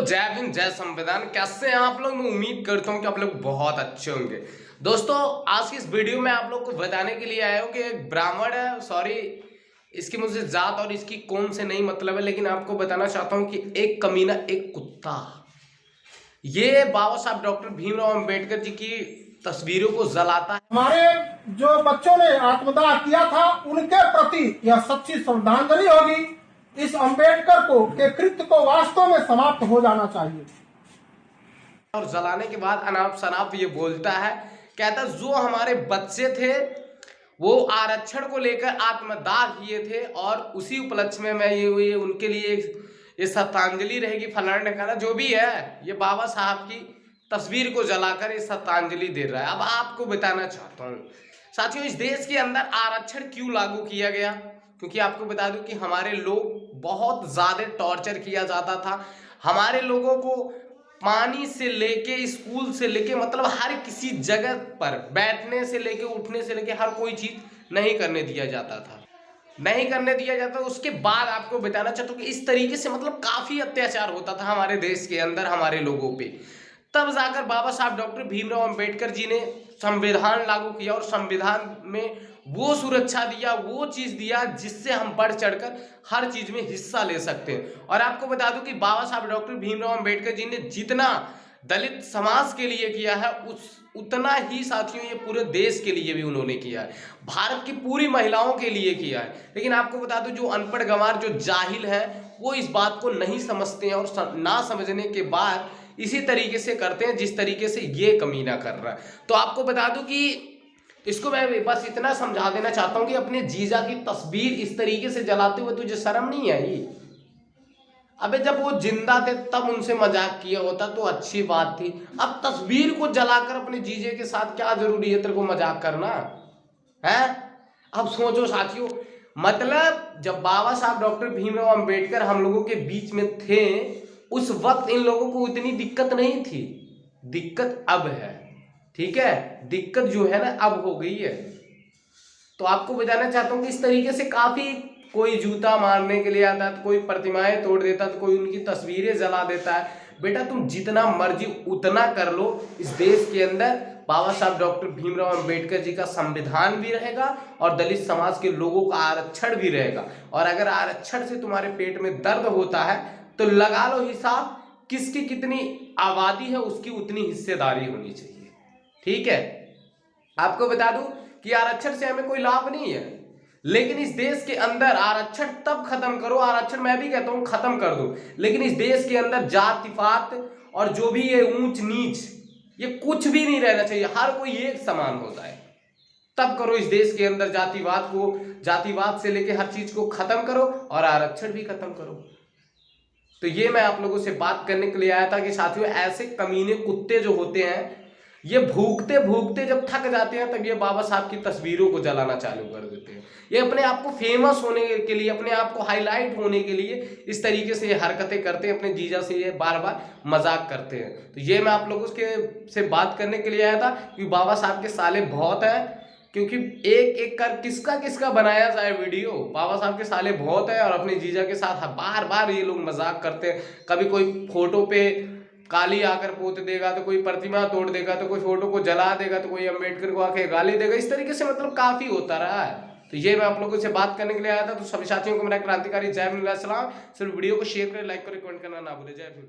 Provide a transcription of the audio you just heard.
जय हिंद जय संविधान। कैसे हैं आप लोग? मैं उम्मीद करता हूं कि आप लोग बहुत अच्छे होंगे। दोस्तों, आज की इस वीडियो में आप लोग को बताने के लिए आया हूं कि एक ब्राह्मण है, सॉरी इसकी मुझे जात और इसकी कौन से नहीं मतलब है, लेकिन आपको बताना चाहता हूं कि एक कमीना, एक कुत्ता, ये बाबा साहब डॉक्टर भीमराव अंबेडकर जी की तस्वीरों को जलाता है। हमारे जो बच्चों ने आत्मदाह किया था उनके प्रति यह सच्ची श्रद्धांजलि होगी। इस अंबेडकर को के कृत्य को वास्तव में समाप्त हो जाना चाहिए। और जलाने के बाद अनाप शनाप ये बोलता है, कहता जो हमारे बच्चे थे वो आरक्षण को लेकर आत्मदाह किए थे और उसी उपलक्ष्य में मैं ये उनके लिए ये श्रद्धांजलि रहेगी। फलाना कहना जो भी है, ये बाबा साहब की तस्वीर को जलाकर ये श्रद्धांजलि दे रहा है। अब आपको बताना चाहता हूँ साथियों, इस देश के अंदर आरक्षण क्यों लागू किया गया? क्योंकि आपको बता दूं कि हमारे लोग बहुत ज्यादा टॉर्चर किया जाता था। हमारे लोगों को पानी से लेके, स्कूल से लेके, मतलब हर किसी जगह पर बैठने से लेके, उठने से लेके हर कोई चीज नहीं करने दिया जाता था, नहीं करने दिया जाता। उसके बाद आपको बताना चाहता हूँ कि इस तरीके से मतलब काफी अत्याचार होता था हमारे देश के अंदर हमारे लोगों पे। तब जाकर बाबा साहब डॉक्टर भीमराव अंबेडकर जी ने संविधान लागू किया और संविधान में वो सुरक्षा दिया, वो चीज दिया जिससे हम बढ़ चढ़कर हर चीज में हिस्सा ले सकते हैं। और आपको बता दूं कि बाबा साहब डॉक्टर भीमराव अंबेडकर जी ने जितना दलित समाज के लिए किया है उतना ही साथियों ये पूरे देश के लिए भी उन्होंने किया है, भारत की पूरी महिलाओं के लिए किया है। लेकिन आपको बता दूं जो अनपढ़ गंवार, जो जाहिल है, वो इस बात को नहीं समझते हैं और ना समझने के बाद इसी तरीके से करते हैं जिस तरीके से ये कमीना कर रहा है। तो आपको बता दूं कि इसको मैं बस इतना समझा देना चाहता हूं कि अपने जीजा की तस्वीर इस तरीके से जलाते हुए तुझे शर्म नहीं आई? अबे जब वो जिंदा थे तब उनसे मजाक किया होता तो अच्छी बात थी। अब तस्वीर को जलाकर अपने जीजे के साथ क्या जरूरी है तेरे को मजाक करना है? अब सोचो साथियों, मतलब जब बाबा साहब डॉक्टर भीमराव अंबेडकर हम लोगों के बीच में थे उस वक्त इन लोगों को इतनी दिक्कत नहीं थी, दिक्कत अब है। ठीक है, दिक्कत जो है ना अब हो गई है। तो आपको बताना चाहता हूं कि इस तरीके से काफी कोई जूता मारने के लिए आता है, तो कोई प्रतिमाएं तोड़ देता है, तो कोई उनकी तस्वीरें जला देता है। बेटा तुम जितना मर्जी उतना कर लो, इस देश के अंदर बाबा साहब डॉक्टर भीमराव अंबेडकर जी का संविधान भी रहेगा और दलित समाज के लोगों का आरक्षण भी रहेगा। और अगर आरक्षण से तुम्हारे पेट में दर्द होता है तो लगा लो हिसाब, किसकी कितनी आबादी है उसकी उतनी हिस्सेदारी होनी चाहिए। ठीक है, आपको बता दूं कि आरक्षण से हमें कोई लाभ नहीं है, लेकिन इस देश के अंदर आरक्षण तब खत्म करो, आरक्षण मैं भी कहता हूं खत्म कर दो, लेकिन इस देश के अंदर जाति पात और जो भी ये ऊंच नीच ये कुछ भी नहीं रहना चाहिए, हर कोई एक समान होता है। तब करो इस देश के अंदर जातिवाद को, जातिवाद से लेके हर चीज को खत्म करो और आरक्षण भी खत्म करो। तो ये मैं आप लोगों से बात करने के लिए आया था कि साथियों ऐसे कमीने कुत्ते जो होते हैं ये भूखते भूखते जब थक जाते हैं तब ये बाबा साहब की तस्वीरों को जलाना चालू कर देते हैं। ये अपने आप को फेमस होने के लिए, अपने आप को हाईलाइट होने के लिए इस तरीके से ये हरकतें करते हैं, अपने जीजा से ये बार बार मजाक करते हैं। तो ये मैं आप लोगों से बात करने के लिए आया था कि बाबा साहब के साले बहुत हैं, क्योंकि एक एक कर किसका किसका बनाया जाए वीडियो। बाबा साहब के साले बहुत है और अपने जीजा के साथ बार बार ये लोग मजाक करते हैं। कभी कोई फोटो पे काली आकर पोत देगा, तो कोई प्रतिमा तोड़ देगा, तो कोई फोटो को जला देगा, तो कोई अंबेडकर को आके गाली देगा। इस तरीके से मतलब काफी होता रहा है। तो ये मैं आप लोगों से बात करने के लिए आया था। तो सभी साथियों को मेरा क्रांतिकारी जय हिंद, सिर्फ वीडियो को शेयर करें, लाइक करें, कमेंट करना ना भूलें। जय हिंद।